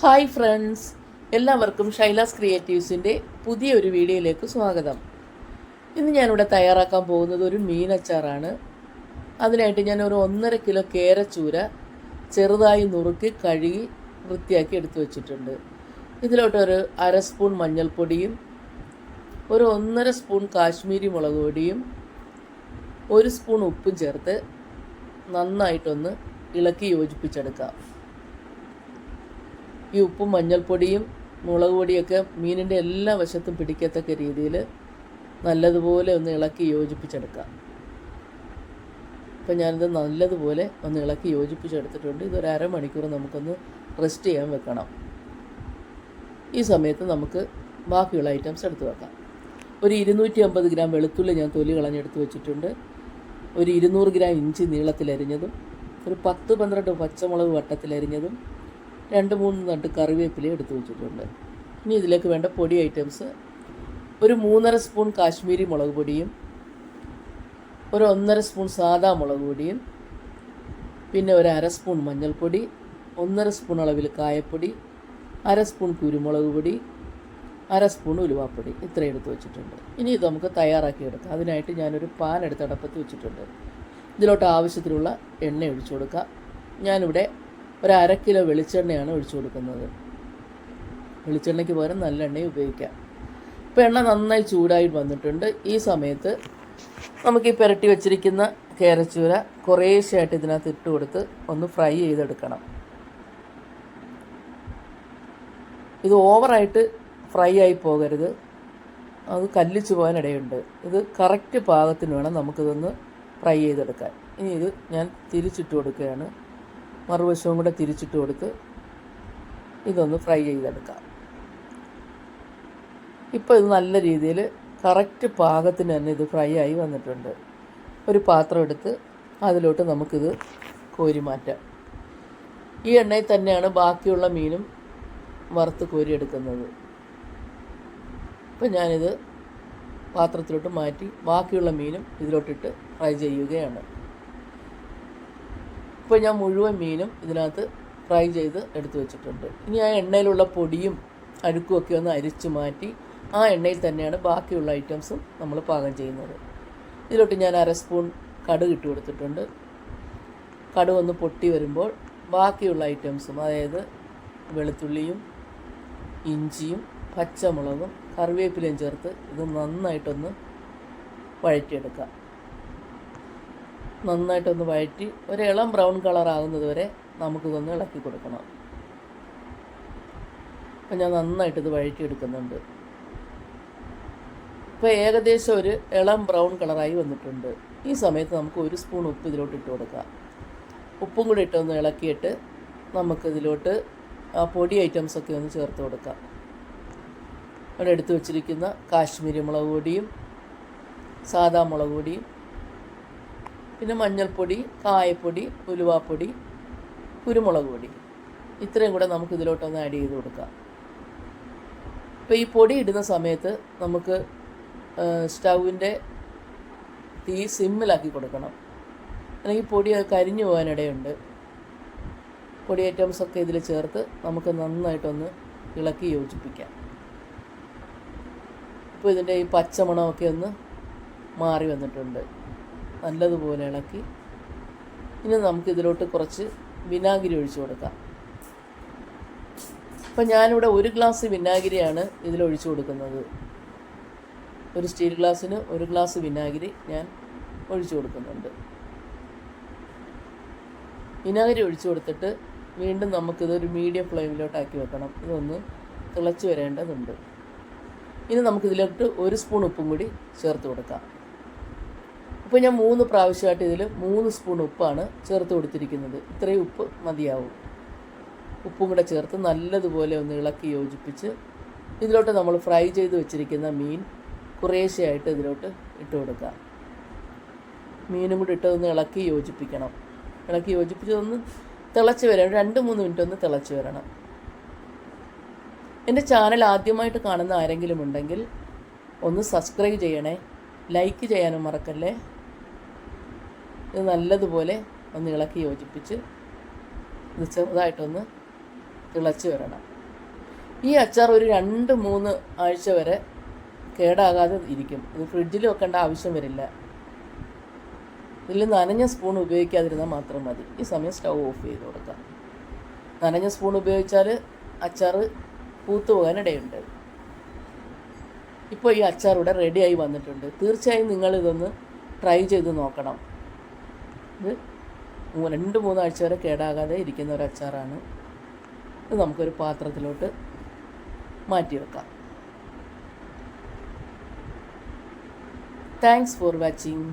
Hi friends, എല്ലാവർക്കും ഷൈലാസ് ക്രിയേറ്റീവ്സിൻ്റെ പുതിയൊരു വീഡിയോയിലേക്ക് സ്വാഗതം. ഇന്ന് ഞാനിവിടെ തയ്യാറാക്കാൻ പോകുന്നത് ഒരു മീനച്ചാറാണ്. അതിനായിട്ട് ഞാൻ ഒരു 1.5 കിലോ കേരച്ചൂര ചെറുതായി നുറുക്കി കഴുകി വൃത്തിയാക്കി എടുത്തു വച്ചിട്ടുണ്ട്. ഇതിലോട്ടൊരു 1/2 സ്പൂൺ മഞ്ഞൾപ്പൊടിയും ഒരു 1.5 സ്പൂൺ കാശ്മീരി മുളക് പൊടിയും 1 സ്പൂൺ ഉപ്പും ചേർത്ത് നന്നായിട്ടൊന്ന് ഇളക്കി യോജിപ്പിച്ചെടുക്കാം. ഈ ഉപ്പും മഞ്ഞൾപ്പൊടിയും മുളക് പൊടിയൊക്കെ മീനിൻ്റെ എല്ലാ വശത്തും പിടിക്കത്തക്ക രീതിയിൽ നല്ലതുപോലെ ഒന്ന് ഇളക്കി യോജിപ്പിച്ചെടുക്കാം. ഇപ്പം ഞാനിത് നല്ലതുപോലെ ഒന്ന് ഇളക്കി യോജിപ്പിച്ചെടുത്തിട്ടുണ്ട്. ഇതൊരു അരമണിക്കൂർ നമുക്കൊന്ന് റെസ്റ്റ് ചെയ്യാൻ വെക്കണം. ഈ സമയത്ത് നമുക്ക് ബാക്കിയുള്ള ഐറ്റംസ് എടുത്ത് വെക്കാം. ഒരു 250 ഗ്രാം വെളുത്തുള്ളി ഞാൻ തൊലി കളഞ്ഞെടുത്ത് വെച്ചിട്ടുണ്ട്. ഒരു 200 ഗ്രാം ഇഞ്ചി നീളത്തിലരിഞ്ഞതും ഒരു 10-12 പച്ചമുളക് വട്ടത്തിലരിഞ്ഞതും 2-3 തണ്ട് കറിവേപ്പില എടുത്ത് വെച്ചിട്ടുണ്ട്. ഇനി ഇതിലേക്ക് വേണ്ട പൊടി ഐറ്റംസ്: ഒരു 3.5 സ്പൂൺ കാശ്മീരി മുളക് പൊടിയും ഒരു 1.5 സ്പൂൺ സാദാ മുളക് പൊടിയും പിന്നെ ഒരു 1/2 സ്പൂൺ മഞ്ഞൾപ്പൊടി, 1.5 സ്പൂൺ അളവിൽ കായപ്പൊടി, 1/2 സ്പൂൺ കുരുമുളക് പൊടി, 1/2 സ്പൂൺ ഉലുവാപ്പൊടി, ഇത്രയും എടുത്ത് വെച്ചിട്ടുണ്ട്. ഇനി ഇത് നമുക്ക് തയ്യാറാക്കിയെടുക്കാം. അതിനായിട്ട് ഞാനൊരു പാൻ എടുത്ത് അടുപ്പത്ത് വെച്ചിട്ടുണ്ട്. ഇതിലോട്ട് ആവശ്യത്തിനുള്ള എണ്ണ ഒഴിച്ചു കൊടുക്കാം. ഞാനിവിടെ ഒരു 1/2 കിലോ വെളിച്ചെണ്ണയാണ് ഒഴിച്ചു കൊടുക്കുന്നത്. വെളിച്ചെണ്ണയ്ക്ക് പകരം നല്ലെണ്ണയും ഉപയോഗിക്കാം. ഇപ്പോൾ എണ്ണ നന്നായി ചൂടായി വന്നിട്ടുണ്ട്. ഈ സമയത്ത് നമുക്ക് ഈ പുരട്ടി വെച്ചിരിക്കുന്ന കേരച്ചൂര കുറേശ്ശെയായിട്ട് ഇതിനകത്ത് ഇട്ട് കൊടുത്ത് ഒന്ന് ഫ്രൈ ചെയ്തെടുക്കണം. ഇത് ഓവറായിട്ട് ഫ്രൈ ആയി പോകരുത്, അത് കല്ലിച്ചു പോകാനിടയുണ്ട്. ഇത് കറക്റ്റ് പാകത്തിന് വേണം നമുക്കിതൊന്ന് ഫ്രൈ ചെയ്തെടുക്കാൻ. ഇനി ഇത് ഞാൻ തിരിച്ചിട്ട് കൊടുക്കുകയാണ്. മറുവശവും കൂടെ തിരിച്ചിട്ട് കൊടുത്ത് ഇതൊന്ന് ഫ്രൈ ചെയ്തെടുക്കാം. ഇപ്പോൾ ഇത് നല്ല രീതിയിൽ കറക്റ്റ് പാകത്തിന് തന്നെ ഇത് ഫ്രൈ ആയി വന്നിട്ടുണ്ട്. ഒരു പാത്രം എടുത്ത് അതിലോട്ട് നമുക്കിത് കോരി മാറ്റാം. ഈ എണ്ണയിൽ തന്നെയാണ് ബാക്കിയുള്ള മീനും വറുത്ത് കോരിയെടുക്കുന്നത്. ഇപ്പം ഞാനിത് പാത്രത്തിലോട്ട് മാറ്റി ബാക്കിയുള്ള മീനും ഇതിലോട്ടിട്ട് ഫ്രൈ ചെയ്യുകയാണ്. ഇപ്പോൾ ഞാൻ മുഴുവൻ മീനും ഇതിനകത്ത് ഫ്രൈ ചെയ്ത് എടുത്തു വെച്ചിട്ടുണ്ട്. ഇനി ആ എണ്ണയിലുള്ള പൊടിയും അഴുക്കുമൊക്കെ ഒന്ന് അരിച്ചു മാറ്റി ആ എണ്ണയിൽ തന്നെയാണ് ബാക്കിയുള്ള ഐറ്റംസും നമ്മൾ പാകം ചെയ്യുന്നത്. ഇതിലോട്ട് ഞാൻ 1/2 സ്പൂൺ കടുക് ഇട്ട് കൊടുത്തിട്ടുണ്ട്. കടുക് ഒന്ന് പൊട്ടി വരുമ്പോൾ ബാക്കിയുള്ള ഐറ്റംസും, അതായത് വെളുത്തുള്ളിയും ഇഞ്ചിയും പച്ചമുളകും കറിവേപ്പിലയും ചേർത്ത് ഇത് നന്നായിട്ടൊന്ന് വഴറ്റിയെടുക്കാം. നന്നായിട്ടൊന്ന് വഴറ്റി ഒരു ഇളം ബ്രൗൺ കളർ ആകുന്നത് വരെ നമുക്കിതൊന്ന് ഇളക്കി കൊടുക്കണം. അപ്പം ഞാൻ നന്നായിട്ടിത് വഴറ്റിയെടുക്കുന്നുണ്ട്. ഇപ്പോൾ ഏകദേശം ഒരു ഇളം ബ്രൗൺ കളറായി വന്നിട്ടുണ്ട്. ഈ സമയത്ത് നമുക്ക് 1 സ്പൂൺ ഉപ്പ് ഇതിലോട്ട് ഇട്ട് കൊടുക്കാം. ഉപ്പും കൂടി ഇട്ടൊന്ന് ഇളക്കിയിട്ട് നമുക്കിതിലോട്ട് ആ പൊടി ഐറ്റംസൊക്കെ ഒന്ന് ചേർത്ത് കൊടുക്കാം. അവിടെ എടുത്ത് വെച്ചിരിക്കുന്ന കാശ്മീരി മുളക് പൊടിയും സാദാ മുളക് പൊടിയും പിന്നെ മഞ്ഞൾപ്പൊടി, കായപ്പൊടി, ഉലുവാപ്പൊടി, കുരുമുളക് പൊടി, ഇത്രയും കൂടെ നമുക്ക് ഇതിലോട്ടൊന്ന് ആഡ് ചെയ്ത് കൊടുക്കാം. ഇപ്പോൾ ഈ പൊടി ഇടുന്ന സമയത്ത് നമുക്ക് സ്റ്റൗവിൻ്റെ തീ സിമ്മിലാക്കി കൊടുക്കണം, അല്ലെങ്കിൽ പൊടി കരിഞ്ഞു പോകാനിടയുണ്ട്. പൊടി ഐറ്റംസൊക്കെ ഇതിൽ ചേർത്ത് നമുക്ക് നന്നായിട്ടൊന്ന് ഇളക്കി യോജിപ്പിക്കാം. ഇപ്പോൾ ഇതിൻ്റെ ഈ പച്ചമണമൊക്കെ ഒന്ന് മാറി വന്നിട്ടുണ്ട്. നല്ലതുപോലെ ഇളക്കി ഇനി നമുക്കിതിലോട്ട് കുറച്ച് വിനാഗിരി ഒഴിച്ചു കൊടുക്കാം. അപ്പം ഞാനിവിടെ 1 ഗ്ലാസ് വിനാഗിരിയാണ് ഇതിലൊഴിച്ചു കൊടുക്കുന്നത്. ഒരു സ്റ്റീൽ ഗ്ലാസ്സിന് 1 ഗ്ലാസ് വിനാഗിരി ഞാൻ ഒഴിച്ചു കൊടുക്കുന്നുണ്ട്. വിനാഗിരി ഒഴിച്ചു കൊടുത്തിട്ട് വീണ്ടും നമുക്കിതൊരു മീഡിയം ഫ്ലെയിമിലോട്ടാക്കി വെക്കണം. ഇതൊന്ന് തിളച്ച് വരേണ്ടതുണ്ട്. ഇനി നമുക്കിതിലോട്ട് 1 സ്പൂൺ ഉപ്പും കൂടി ചേർത്ത് കൊടുക്കാം. ഇപ്പോൾ ഞാൻ 3 പ്രാവശ്യമായിട്ട് ഇതിൽ 3 സ്പൂൺ ഉപ്പാണ് ചേർത്ത് കൊടുത്തിരിക്കുന്നത്. ഇത്രയും ഉപ്പ് മതിയാവും. ഉപ്പും കൂടെ ചേർത്ത് നല്ലതുപോലെ ഒന്ന് ഇളക്കി യോജിപ്പിച്ച് ഇതിലോട്ട് നമ്മൾ ഫ്രൈ ചെയ്ത് വെച്ചിരിക്കുന്ന മീൻ കുറേശ്ശെയായിട്ട് ഇതിലോട്ട് ഇട്ട് കൊടുക്കാം. മീനും കൂടി ഇട്ടതൊന്ന് ഇളക്കി യോജിപ്പിക്കണം. ഇളക്കി യോജിപ്പിച്ചതൊന്ന് തിളച്ച് വരണം. 2-3 മിനിറ്റ് ഒന്ന് തിളച്ച് വരണം. എൻ്റെ ചാനൽ ആദ്യമായിട്ട് കാണുന്ന ആരെങ്കിലും ഉണ്ടെങ്കിൽ ഒന്ന് സബ്സ്ക്രൈബ് ചെയ്യണേ, ലൈക്ക് ചെയ്യാനും മറക്കല്ലേ. ഇത് നല്ലതുപോലെ ഒന്ന് ഇളക്കി യോജിപ്പിച്ച് ഇത് ചെറുതായിട്ടൊന്ന് തിളച്ച് വരണം. ഈ അച്ചാർ ഒരു 2-3 ആഴ്ച വരെ കേടാകാതെ ഇരിക്കും. ഇത് ഫ്രിഡ്ജിൽ വെക്കേണ്ട ആവശ്യം വരില്ല. ഇതിൽ നനഞ്ഞ സ്പൂൺ ഉപയോഗിക്കാതിരുന്നാൽ മാത്രം മതി. ഈ സമയം സ്റ്റൗ ഓഫ് ചെയ്ത് കൊടുക്കാം. നനഞ്ഞ സ്പൂൺ ഉപയോഗിച്ചാൽ അച്ചാർ പൂത്തു പോകാനിടയുണ്ട്. ഇപ്പോൾ ഈ അച്ചാർ ഇവിടെ റെഡിയായി വന്നിട്ടുണ്ട്. തീർച്ചയായും നിങ്ങളിതൊന്ന് ട്രൈ ചെയ്ത് നോക്കണം. ഇത് 2-3 ആഴ്ച വരെ കേടാകാതെ ഇരിക്കുന്ന ഒരു അച്ചാറാണ്. ഇത് നമുക്കൊരു പാത്രത്തിലോട്ട് മാറ്റി വെക്കാം. Thanks for watching.